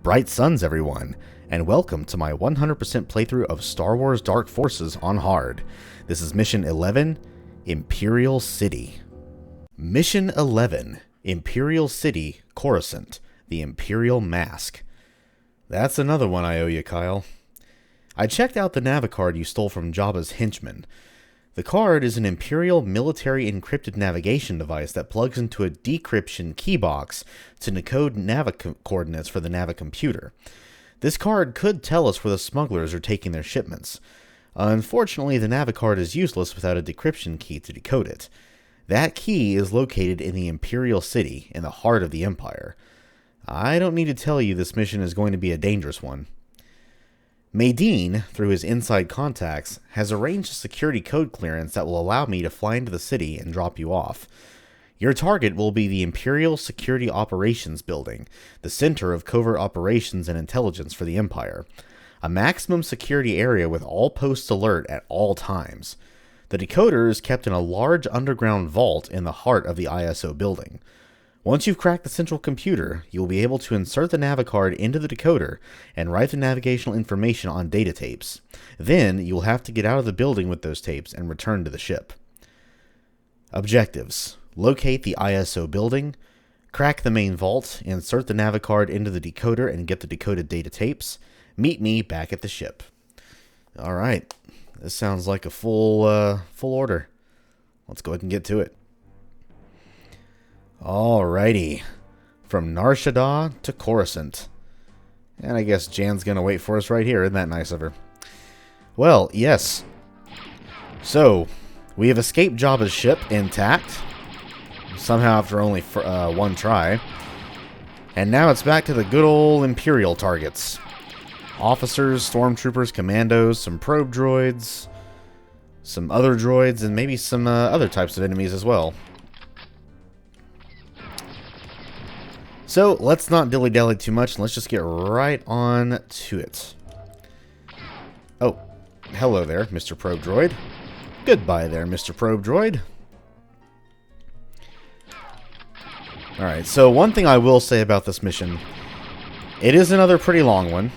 Bright suns, everyone, and welcome to my 100% playthrough of Star Wars Dark Forces on Hard. This is Mission 11, Imperial City. Mission 11, Imperial City, Coruscant, the Imperial Mask. That's another one I owe you, Kyle. I checked out the navicard you stole from Jabba's henchman. The card is an Imperial military encrypted navigation device that plugs into a decryption keybox to decode coordinates for the navicomputer. This card could tell us where the smugglers are taking their shipments. Unfortunately, the navicard is useless without a decryption key to decode it. That key is located in the Imperial City, in the heart of the Empire. I don't need to tell you this mission is going to be a dangerous one. Maydeen, through his inside contacts, has arranged a security code clearance that will allow me to fly into the city and drop you off. Your target will be the Imperial Security Operations Building, the center of covert operations and intelligence for the Empire. A maximum security area with all posts alert at all times. The decoder is kept in a large underground vault in the heart of the I.S.O building. Once you've cracked the central computer, you will be able to insert the navicard into the decoder and write the navigational information on data tapes. Then, you will have to get out of the building with those tapes and return to the ship. Objectives: locate the I.S.O building, crack the main vault, insert the navicard into the decoder and get the decoded data tapes. Meet me back at the ship. Alright, this sounds like a full order. Let's go ahead and get to it. Alrighty, from Nar Shaddaa to Coruscant. And I guess Jan's gonna wait for us right here, isn't that nice of her? Well, yes. So, we have escaped Jabba's ship intact, somehow after only one try. And now it's back to the good old Imperial targets. Officers, stormtroopers, commandos, some probe droids, some other droids, and maybe some other types of enemies as well. So, let's not dilly-dally too much, and let's just get right on to it. Oh, hello there, Mr. Probe Droid. Goodbye there, Mr. Probe Droid. Alright, so one thing I will say about this mission, it is another pretty long one.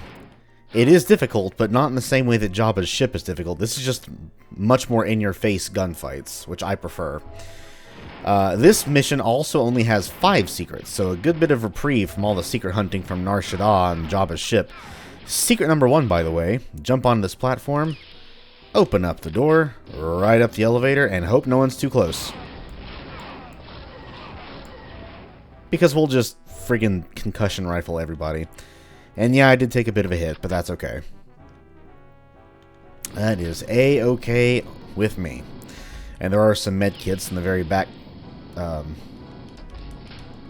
It is difficult, but not in the same way that Jabba's ship is difficult. This is just much more in-your-face gunfights, which I prefer. This mission also only has 5 secrets, so a good bit of reprieve from all the secret hunting from Nar Shaddaa and Jabba's ship. Secret number 1, by the way, jump on this platform, open up the door, right up the elevator, and hope no one's too close. Because we'll just friggin' concussion rifle everybody. And yeah, I did take a bit of a hit, but that's okay. That is A-okay with me. And there are some med kits in the very back.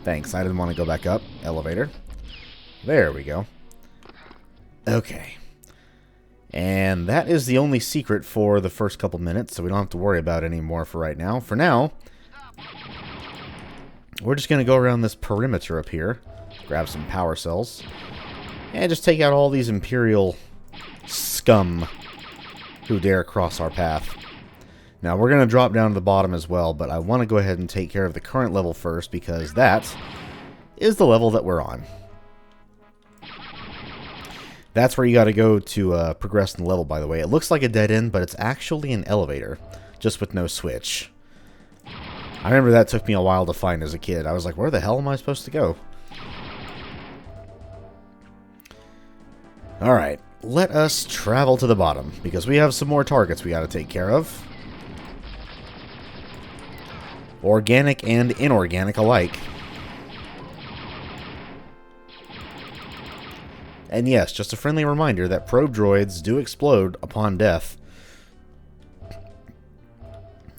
Thanks, I didn't want to go back up. Elevator. There we go. Okay. And that is the only secret for the first couple minutes, so we don't have to worry about it anymore for right now. For now, we're just going to go around this perimeter up here, grab some power cells, and just take out all these Imperial scum who dare cross our path. Now, we're going to drop down to the bottom as well, but I want to go ahead and take care of the current level first, because that is the level that we're on. That's where you got to go to progress in the level, by the way. It looks like a dead end, but it's actually an elevator, just with no switch. I remember that took me a while to find as a kid. I was like, where the hell am I supposed to go? Alright, let us travel to the bottom, because we have some more targets we got to take care of. Organic and inorganic alike. And yes, just a friendly reminder that probe droids do explode upon death.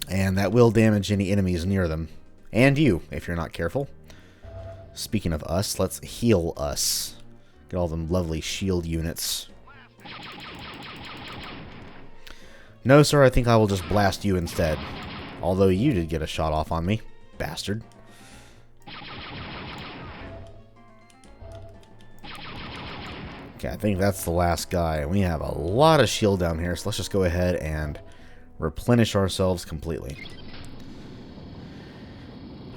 And that will damage any enemies near them. And you, if you're not careful. Speaking of us, let's heal us. Get all them lovely shield units. No, sir, I think I will just blast you instead. Although you did get a shot off on me, bastard. Okay, I think that's the last guy. We have a lot of shield down here, so let's just go ahead and replenish ourselves completely.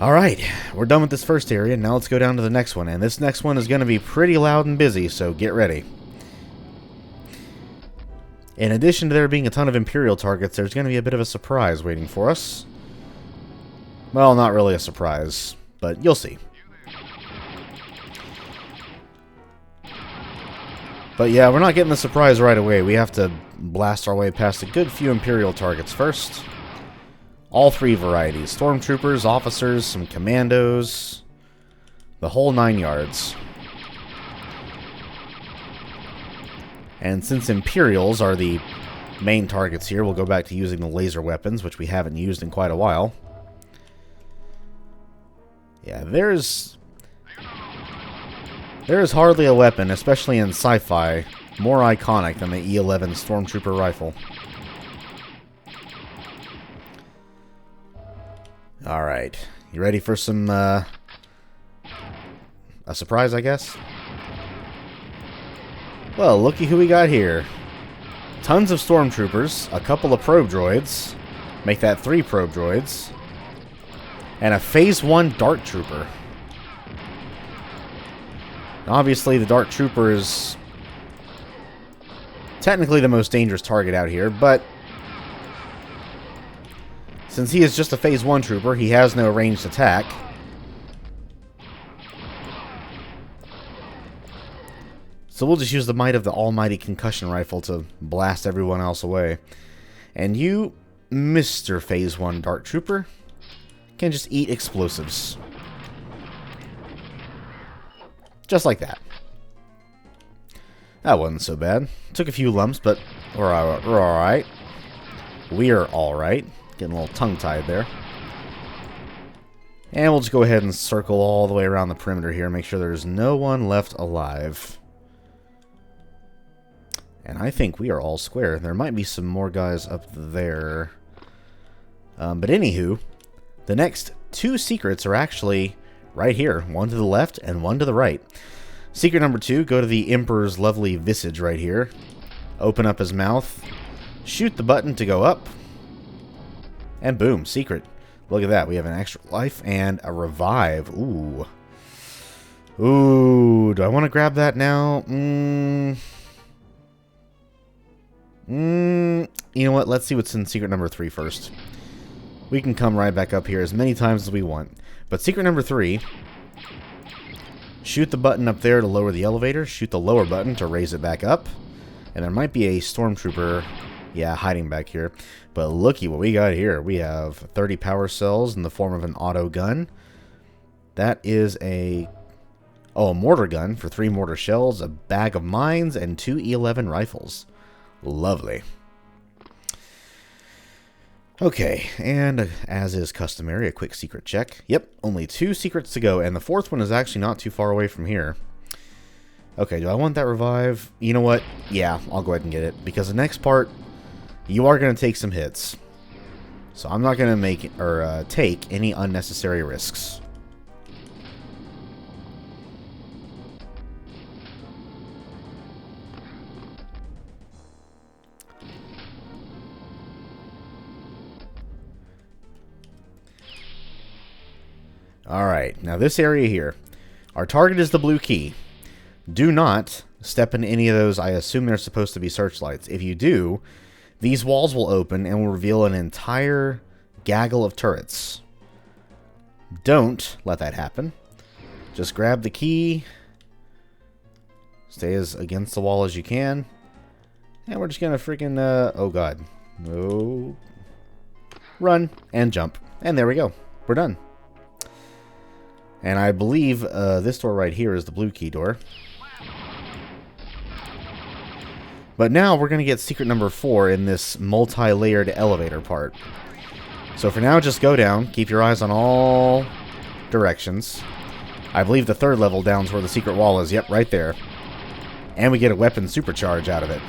Alright, we're done with this first area. Now let's go down to the next one. And this next one is going to be pretty loud and busy, so get ready. In addition to there being a ton of Imperial targets, there's going to be a bit of a surprise waiting for us. Well, not really a surprise, but you'll see. But yeah, we're not getting the surprise right away. We have to blast our way past a good few Imperial targets first. All three varieties. Stormtroopers, officers, some commandos. The whole 9 yards. And since Imperials are the main targets here, we'll go back to using the laser weapons, which we haven't used in quite a while. Yeah, there is hardly a weapon, especially in sci-fi, more iconic than the E-11 Stormtrooper rifle. Alright, you ready for some, a surprise, I guess? Well, looky who we got here. Tons of Stormtroopers, a couple of probe droids, make that 3 probe droids, and a Phase 1 Dart Trooper. Obviously, the Dart Trooper is technically the most dangerous target out here, but since he is just a Phase 1 Trooper, he has no ranged attack. So we'll just use the might of the almighty concussion rifle to blast everyone else away. And you, Mr. Phase 1 Dart Trooper, can just eat explosives. Just like that. That wasn't so bad. Took a few lumps, but we're alright. We're alright. Getting a little tongue-tied there. And we'll just go ahead and circle all the way around the perimeter here. Make sure there's no one left alive. And I think we are all square. There might be some more guys up there. But anywho, the next 2 secrets are actually right here. One to the left and one to the right. Secret number 2, go to the Emperor's lovely visage right here. Open up his mouth. Shoot the button to go up. And boom, secret. Look at that. We have an extra life and a revive. Ooh. Ooh, do I want to grab that now? You know what? Let's see what's in secret number 3 first. We can come right back up here as many times as we want. But secret number 3, shoot the button up there to lower the elevator. Shoot the lower button to raise it back up. And there might be a Stormtrooper, yeah, hiding back here. But looky what we got here. We have 30 power cells in the form of an auto gun. That is a mortar gun for 3 mortar shells, a bag of mines, and 2 E-11 rifles. Lovely. Okay, and as is customary, a quick secret check. Yep, only 2 secrets to go, and the 4th one is actually not too far away from here. Okay, do I want that revive? You know what? Yeah, I'll go ahead and get it, because the next part, you are going to take some hits. So I'm not going to take any unnecessary risks. Alright, now this area here. Our target is the blue key. Do not step in any of those. I assume they're supposed to be searchlights. If you do, these walls will open and will reveal an entire gaggle of turrets. Don't let that happen. Just grab the key. Stay as against the wall as you can. And we're just going to freaking, oh god. No. Run and jump. And there we go. We're done. And I believe this door right here is the blue key door. But now we're going to get secret number 4 in this multi-layered elevator part. So for now, just go down. Keep your eyes on all directions. I believe the 3rd level down is where the secret wall is. Yep, right there. And we get a weapon supercharge out of it.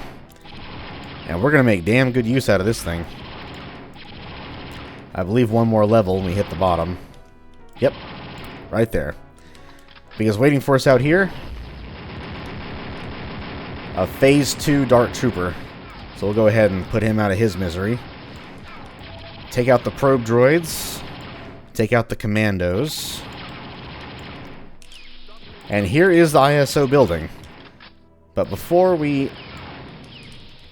And we're going to make damn good use out of this thing. I believe one more level and we hit the bottom. Yep. Right there. Because waiting for us out here, a Phase 2 Dart Trooper. So we'll go ahead and put him out of his misery. Take out the probe droids. Take out the commandos. And here is the I.S.O. building. But before we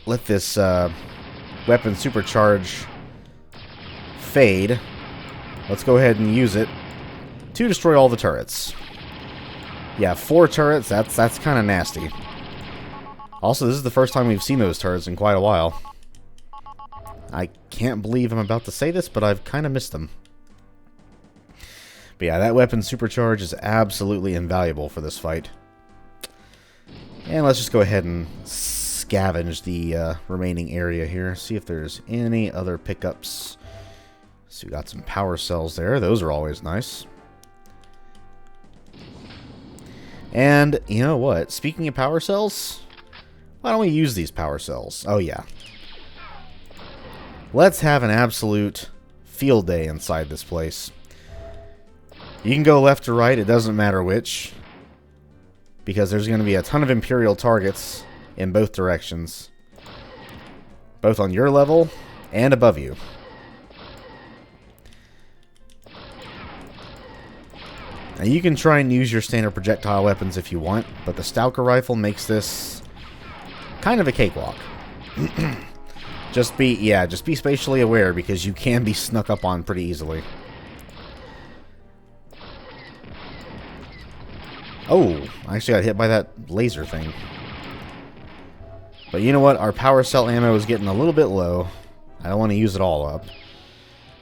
let this weapon supercharge fade, let's go ahead and use it to destroy all the turrets. Yeah, 4 turrets, that's kind of nasty. Also, this is the first time we've seen those turrets in quite a while. I can't believe I'm about to say this, but I've kind of missed them. But yeah, that weapon supercharge is absolutely invaluable for this fight. And let's just go ahead and scavenge the remaining area here. See if there's any other pickups. So we got some power cells there. Those are always nice. And you know what? Speaking of power cells, why don't we use these power cells? Oh yeah. Let's have an absolute field day inside this place. You can go left or right, it doesn't matter which. Because there's going to be a ton of Imperial targets in both directions. Both on your level and above you. Now you can try and use your standard projectile weapons if you want, but the Stalker rifle makes this kind of a cakewalk. Just be spatially aware because you can be snuck up on pretty easily. Oh, I actually got hit by that laser thing. But you know what? Our power cell ammo is getting a little bit low. I don't want to use it all up.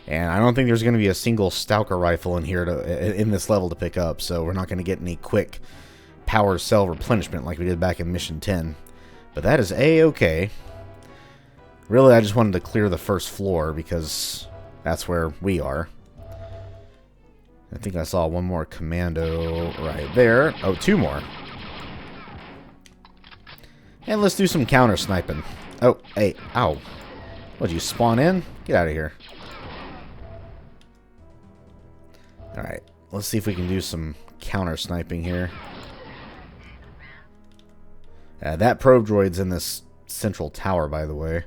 And I don't think there's going to be a single Stalker rifle in here in this level to pick up, so we're not going to get any quick power cell replenishment like we did back in Mission 10. But that is A-okay. Really, I just wanted to clear the first floor because that's where we are. I think I saw one more commando right there. Oh, 2 more. And let's do some counter sniping. Oh, hey, ow. What'd you spawn in? Get out of here. Alright, let's see if we can do some counter sniping here. That probe droid's in this central tower, by the way.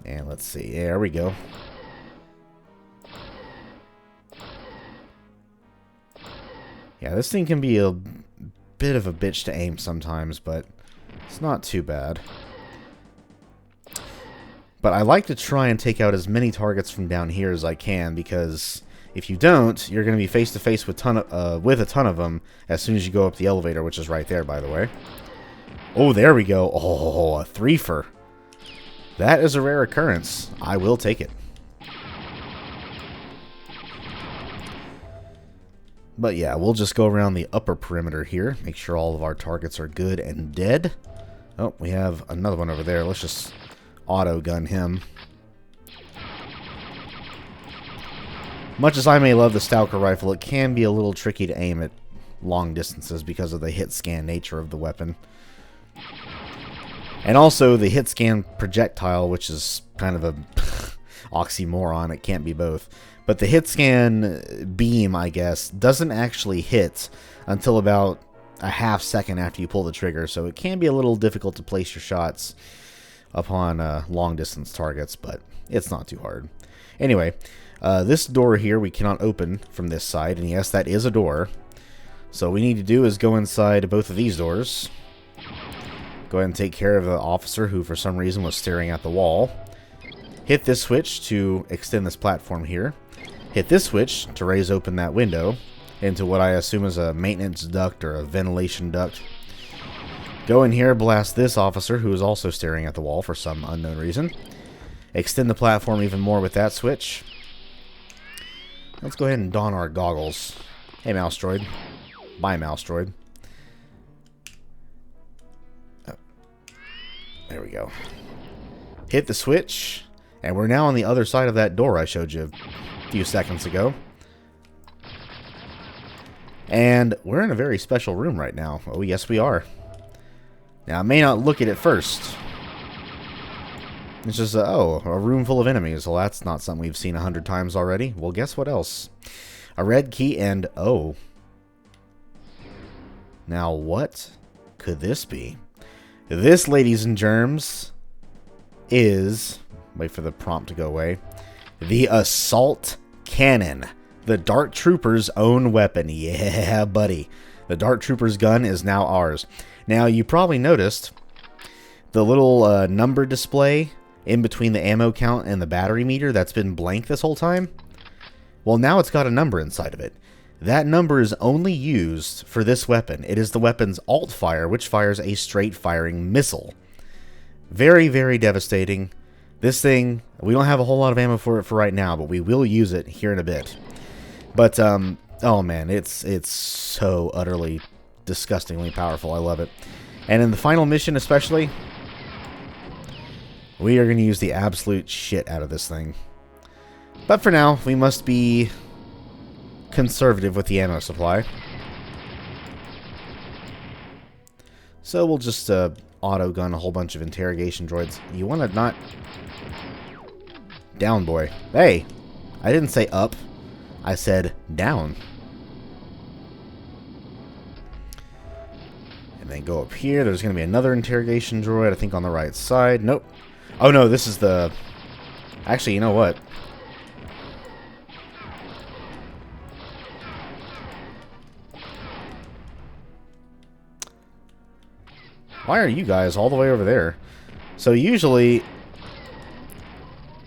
And let's see. Yeah, there we go. Yeah, this thing can be a bit of a bitch to aim sometimes, but it's not too bad. But I like to try and take out as many targets from down here as I can, because if you don't, you're going to be face to face with a ton of them as soon as you go up the elevator, which is right there, by the way. Oh, there we go. Oh, a 3-fer. That is a rare occurrence. I will take it. But yeah, we'll just go around the upper perimeter here. Make sure all of our targets are good and dead. Oh, we have another one over there. Let's just auto gun him. Much as I may love the Stalker rifle, it can be a little tricky to aim at long distances because of the hit scan nature of the weapon. And also the hit scan projectile, which is kind of a oxymoron. It can't be both. But the hit scan beam, I guess, doesn't actually hit until about a half second after you pull the trigger. So it can be a little difficult to place your shots upon long distance targets, but it's not too hard. Anyway, this door here we cannot open from this side. And yes, that is a door. So what we need to do is go inside both of these doors. Go ahead and take care of the officer who for some reason was staring at the wall. Hit this switch to extend this platform here. Hit this switch to raise open that window into what I assume is a maintenance duct or a ventilation duct. Go in here, blast this officer who is also staring at the wall for some unknown reason. Extend the platform even more with that switch. Let's go ahead and don our goggles. Hey, mouse droid. Bye, mouse droid. There we go. Hit the switch, and we're now on the other side of that door I showed you a few seconds ago. And we're in a very special room right now. Oh, yes, we are. Now, I may not look at it first. It's just, a room full of enemies. Well, that's not something we've seen 100 times already. Well, guess what else? A red key and, oh. Now, what could this be? This, ladies and germs, is, wait for the prompt to go away, the assault Cannon, the Dark Trooper's own weapon. Yeah, buddy. The Dark Trooper's gun is now ours. Now, you probably noticed the little number display in between the ammo count and the battery meter that's been blank this whole time. Well, now it's got a number inside of it. That number is only used for this weapon. It is the weapon's alt fire, which fires a straight firing missile. Very, very devastating. This thing, we don't have a whole lot of ammo for it for right now, but we will use it here in a bit. But, oh man, it's so utterly, disgustingly powerful. I love it. And in the final mission especially, we are going to use the absolute shit out of this thing. But for now, we must be conservative with the ammo supply. So we'll just auto gun a whole bunch of interrogation droids. You want to not... Down, boy. Hey! I didn't say up. I said down. And then go up here. There's going to be another interrogation droid, I think on the right side. Nope. Oh no, this is the... Actually, you know what? Why are you guys all the way over there? So usually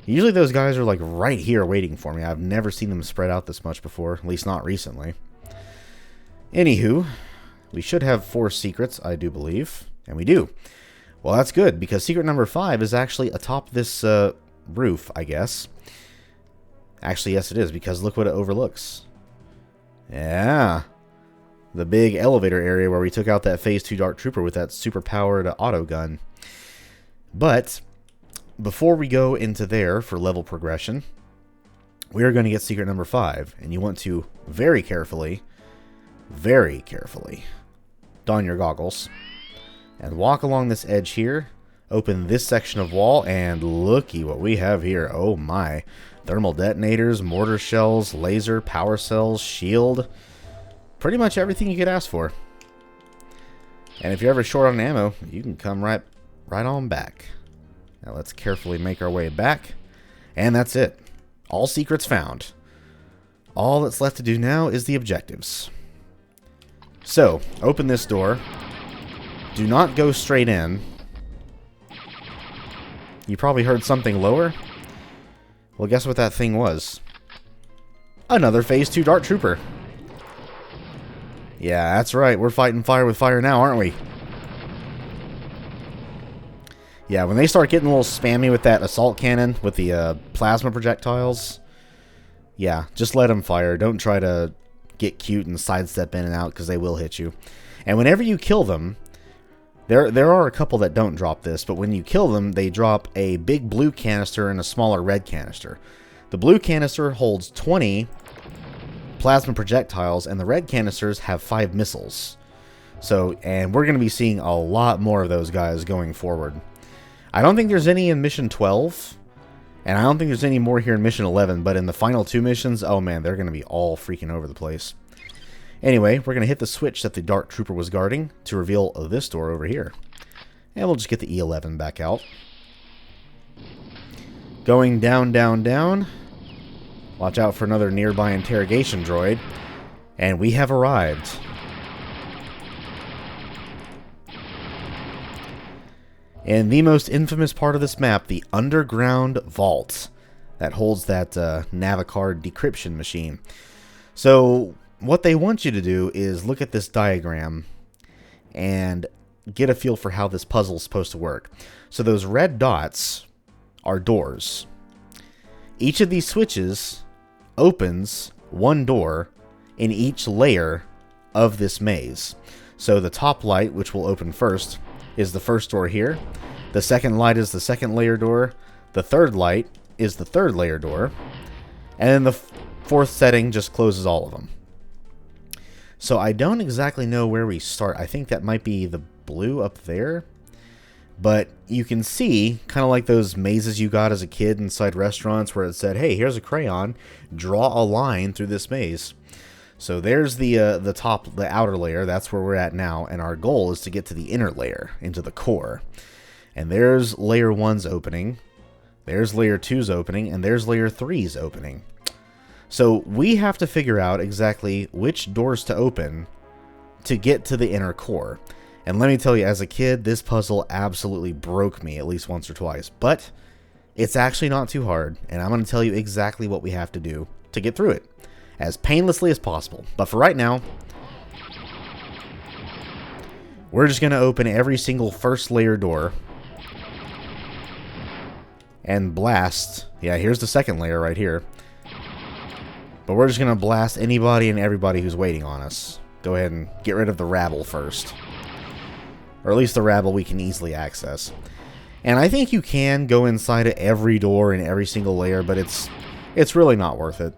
those guys are like right here waiting for me. I've never seen them spread out this much before, at least not recently. Anywho, we should have 4 secrets, I do believe. And we do. Well, that's good, because secret number 5 is actually atop this roof, I guess. Actually, yes it is, because look what it overlooks. Yeah. The big elevator area where we took out that Phase 2 Dark Trooper with that super-powered auto gun. But before we go into there for level progression, we are going to get secret number 5. And you want to very carefully don your goggles and walk along this edge here, open this section of wall, and looky what we have here. Oh my. Thermal detonators, mortar shells, laser, power cells, shield. Pretty much everything you could ask for. And if you're ever short on ammo, you can come right on back. Now let's carefully make our way back. And that's it. All secrets found. All that's left to do now is the objectives. So, open this door. Do not go straight in. You probably heard something lower. Well, guess what that thing was? Another Phase 2 Dark Trooper. Yeah, that's right. We're fighting fire with fire now, aren't we? Yeah, when they start getting a little spammy with that assault cannon with the plasma projectiles, yeah, just let them fire. Don't try to get cute and sidestep in and out, because they will hit you. And whenever you kill them, there are a couple that don't drop this, but when you kill them, they drop a big blue canister and a smaller red canister. The blue canister holds 20 plasma projectiles, and the red canisters have 5 missiles. So, and we're going to be seeing a lot more of those guys going forward. I don't think there's any in Mission 12, and I don't think there's any more here in Mission 11, but in the final 2 missions, oh man, they're going to be all freaking over the place. Anyway, we're going to hit the switch that the Dark Trooper was guarding to reveal this door over here. And we'll just get the E11 back out. Going down, down, down. Watch out for another nearby interrogation droid. And we have arrived. In the most infamous part of this map, the underground vault that holds that Navicard decryption machine. So what they want you to do is look at this diagram and get a feel for how this puzzle is supposed to work. So those red dots are doors. Each of these switches opens one door in each layer of this maze. So the top light, which will open first, is the first door here. The second light is the second layer door. The third light is the third layer door. And then the fourth setting just closes all of them. So I don't exactly know where we start. I think that might be the blue up there. But you can see, kind of like those mazes you got as a kid inside restaurants where it said, hey, here's a crayon, draw a line through this maze. So there's the top, the outer layer, that's where we're at now, and our goal is to get to the inner layer, into the core. And there's layer 1's opening, there's layer 2's opening, and there's layer 3's opening. So we have to figure out exactly which doors to open to get to the inner core. And let me tell you, as a kid, this puzzle absolutely broke me at least once or twice. But it's actually not too hard, and I'm going to tell you exactly what we have to do to get through it as painlessly as possible. But for right now, we're just going to open every single first layer door and blast. Yeah, here's the second layer right here. But we're just going to blast anybody and everybody who's waiting on us. Go ahead and get rid of the rabble first. Or at least the rabble we can easily access. And I think you can go inside of every door in every single layer, but it's really not worth it.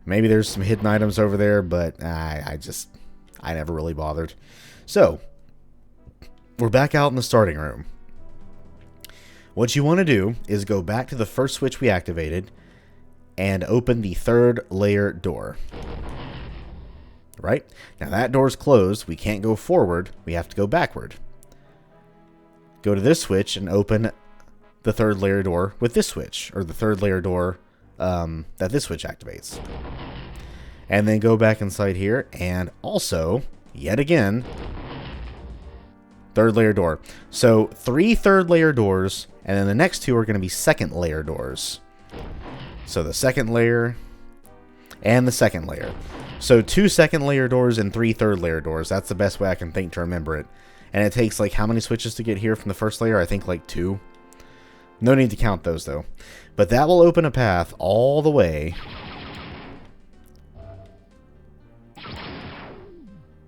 Maybe there's some hidden items over there, but I never really bothered. So, we're back out in the starting room. What you want to do is go back to the first switch we activated and open the third layer door. Right? Now that door's closed. We can't go forward. We have to go backward. Go to this switch and open the third layer door with this switch, or the third layer door that this switch activates. And then go back inside here and also, yet again, third layer door. So 3 third layer doors, and then the next 2 are going to be second layer doors. So the second layer and the second layer. So 2 second layer doors and 3 third layer doors. That's the best way I can think to remember it. And it takes like how many switches to get here from the first layer? I think like 2. No need to count those though. But that will open a path all the way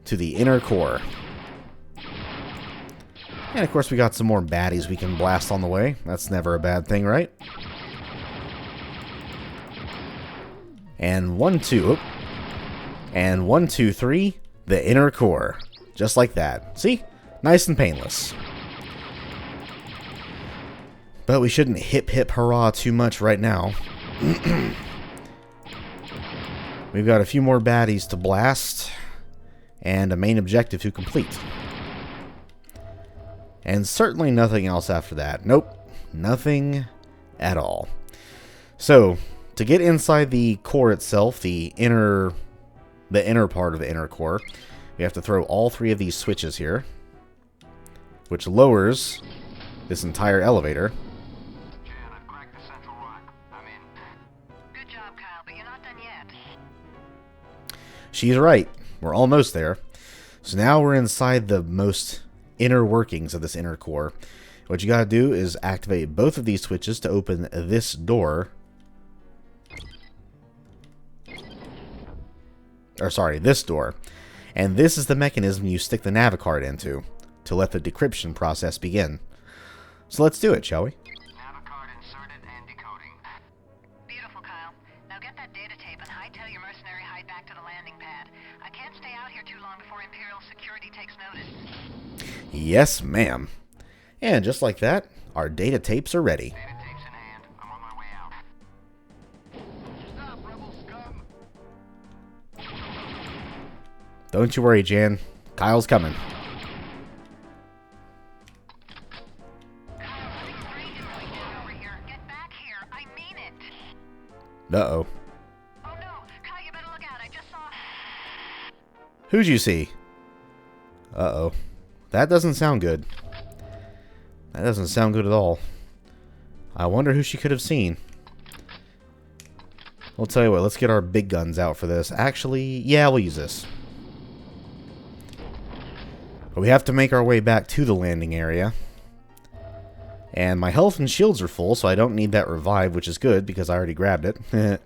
to the inner core. And of course we got some more baddies we can blast on the way. That's never a bad thing, right? And 1, 2. And 1, 2, 3. The inner core. Just like that. See? Nice and painless. But we shouldn't hip hip hurrah too much right now. We've got a few more baddies to blast. And a main objective to complete. And certainly nothing else after that. Nope. Nothing at all. So, to get inside the core itself, the inner part of the inner core, we have to throw all 3 of these switches here, which lowers this entire elevator. Jan, I've cracked the central rock. I'm in. Good job, Kyle, but you're not done yet. She's right. We're almost there. So now we're inside the most inner workings of this inner core. What you gotta do is activate both of these switches to open this door. Or sorry, this door. And this is the mechanism you stick the navicard into to let the decryption process begin. So let's do it, shall we? Navicard inserted and decoding. Beautiful, Kyle. Now get that data tape and hightail your mercenary hide back to the landing pad. I can't stay out here too long before Imperial security takes notice. Yes, ma'am. And just like that, our data tapes are ready. Data tapes in hand. I'm on my way out. Stop, rebel scum! Don't you worry, Jan. Kyle's coming. Kyle, nothing strange is going down over here. Get back here. I mean it. Uh-oh. Oh no, Kyle, you better look out. I just saw... Who'd you see? Uh-oh. That doesn't sound good. That doesn't sound good at all. I wonder who she could have seen. I'll tell you what, let's get our big guns out for this. Actually, yeah, we'll use this. But we have to make our way back to the landing area. And my health and shields are full, so I don't need that revive, which is good because I already grabbed it. But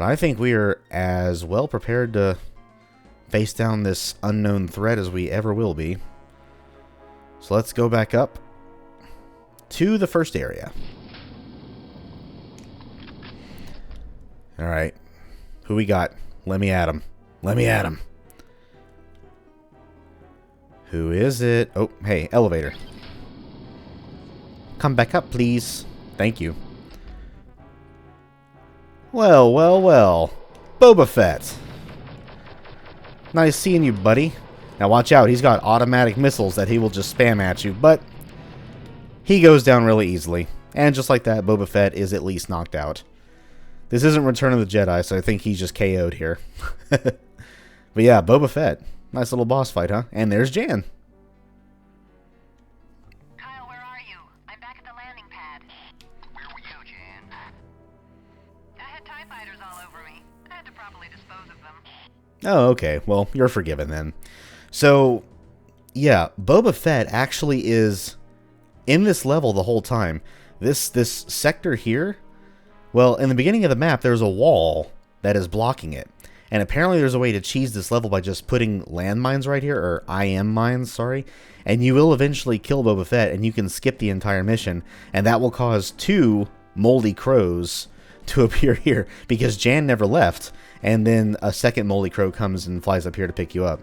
I think we are as well prepared to face down this unknown threat as we ever will be. So let's go back up to the first area. Alright. Who we got? Let me at him. Let me at him. Who is it? Oh, hey, elevator. Come back up, please. Thank you. Well, well, well. Boba Fett. Nice seeing you, buddy. Now watch out, he's got automatic missiles that he will just spam at you, but he goes down really easily. And just like that, Boba Fett is at least knocked out. This isn't Return of the Jedi, so I think he's just KO'd here. But yeah, Boba Fett. Nice little boss fight, huh? And there's Jan. Kyle, where are you? I'm back at the landing pad. Where were you, Jan? I had TIE fighters all over me. I had to properly dispose of them. Oh, okay. Well, you're forgiven then. So, yeah, Boba Fett actually is in this level the whole time. This sector here, well, in the beginning of the map, there's a wall that is blocking it. And apparently there's a way to cheese this level by just putting landmines right here, or IM mines, sorry. And you will eventually kill Boba Fett, and you can skip the entire mission. And that will cause 2 moldy crows to appear here, because Jan never left. And then a second moldy crow comes and flies up here to pick you up.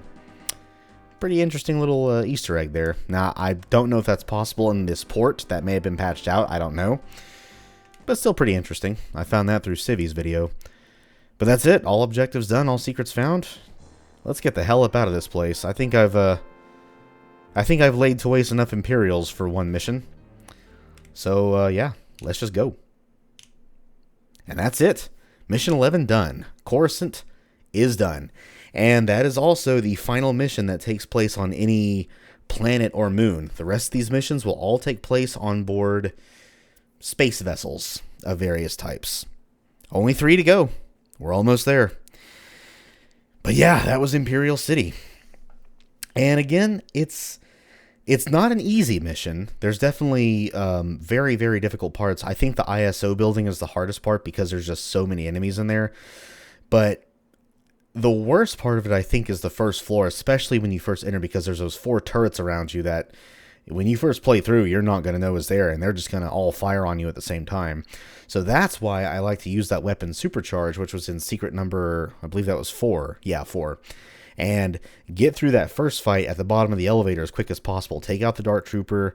Pretty interesting little Easter egg there. Now, I don't know if that's possible in this port. That may have been patched out. I don't know. But still pretty interesting. I found that through Civi's video. But that's it. All objectives done. All secrets found. Let's get the hell up out of this place. I think I've laid to waste enough Imperials for one mission. So, yeah. Let's just go. And that's it. Mission 11 done. Coruscant is done. And that is also the final mission that takes place on any planet or moon. The rest of these missions will all take place on board space vessels of various types. Only 3 to go. We're almost there. But yeah, that was Imperial City. And again, it's not an easy mission. There's definitely very, very difficult parts. I think the I.S.O building is the hardest part because there's just so many enemies in there. But the worst part of it, I think, is the first floor, especially when you first enter, because there's those 4 turrets around you that when you first play through, you're not going to know is there, and they're just going to all fire on you at the same time. So that's why I like to use that weapon Supercharge, which was in secret number, I believe that was 4. Yeah, 4. And get through that first fight at the bottom of the elevator as quick as possible. Take out the Dark Trooper,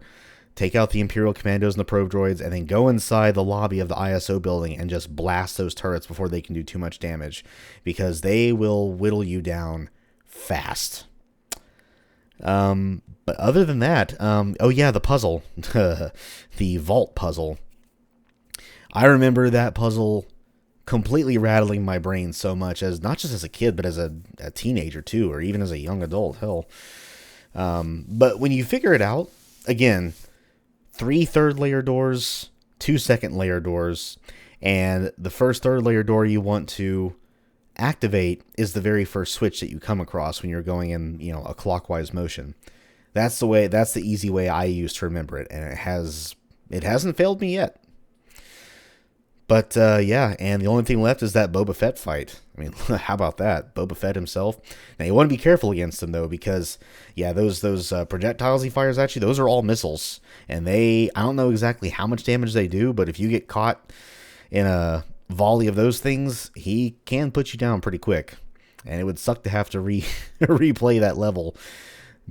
take out the Imperial Commandos and the probe droids, and then go inside the lobby of the I.S.O building and just blast those turrets before they can do too much damage, because they will whittle you down fast. But other than that, oh yeah, the puzzle, the vault puzzle. I remember that puzzle completely rattling my brain so much, as not just as a kid, but as a teenager too, or even as a young adult, hell. But when you figure it out, again, 3 third layer doors, 2 second layer doors, and the first third layer door you want to activate is the very first switch that you come across when you're going in, a clockwise motion. That's the easy way I use to remember it, and it hasn't failed me yet. But, yeah, and the only thing left is that Boba Fett fight. I mean, how about that? Boba Fett himself. Now, you want to be careful against him, though, because, yeah, those projectiles he fires at you, those are all missiles. And I don't know exactly how much damage they do, but if you get caught in a volley of those things, he can put you down pretty quick. And it would suck to have to replay that level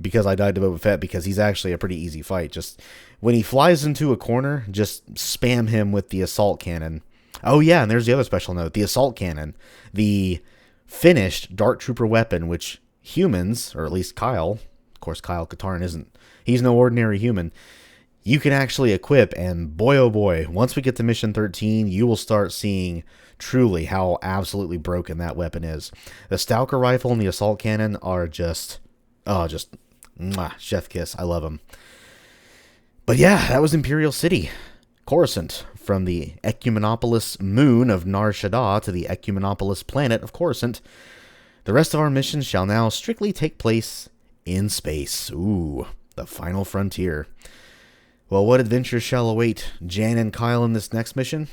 because I died to Boba Fett, because he's actually a pretty easy fight. Just when he flies into a corner, just spam him with the assault cannon. Oh yeah, and there's the other special note, the assault cannon, the finished Dark Trooper weapon, which humans, or at least Kyle, of course Kyle Katarn he's no ordinary human, you can actually equip, and boy oh boy, once we get to mission 13, you will start seeing truly how absolutely broken that weapon is. The Stalker rifle and the assault cannon are just mwah, chef kiss. I love them. But yeah, that was Imperial City. Coruscant, from the Ecumenopolis moon of Nar Shaddaa to the Ecumenopolis planet of Coruscant. The rest of our missions shall now strictly take place in space. Ooh, the final frontier. Well, what adventures shall await Jan and Kyle in this next mission?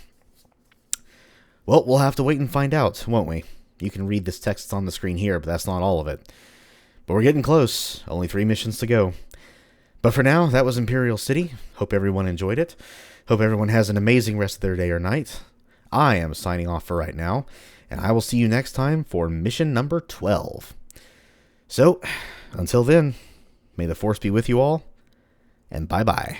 Well, we'll have to wait and find out, won't we? You can read this text on the screen here, but that's not all of it. But we're getting close. Only 3 missions to go. But for now, that was Imperial City. Hope everyone enjoyed it. Hope everyone has an amazing rest of their day or night. I am signing off for right now, and I will see you next time for mission number 12. So, until then, may the Force be with you all, and bye-bye.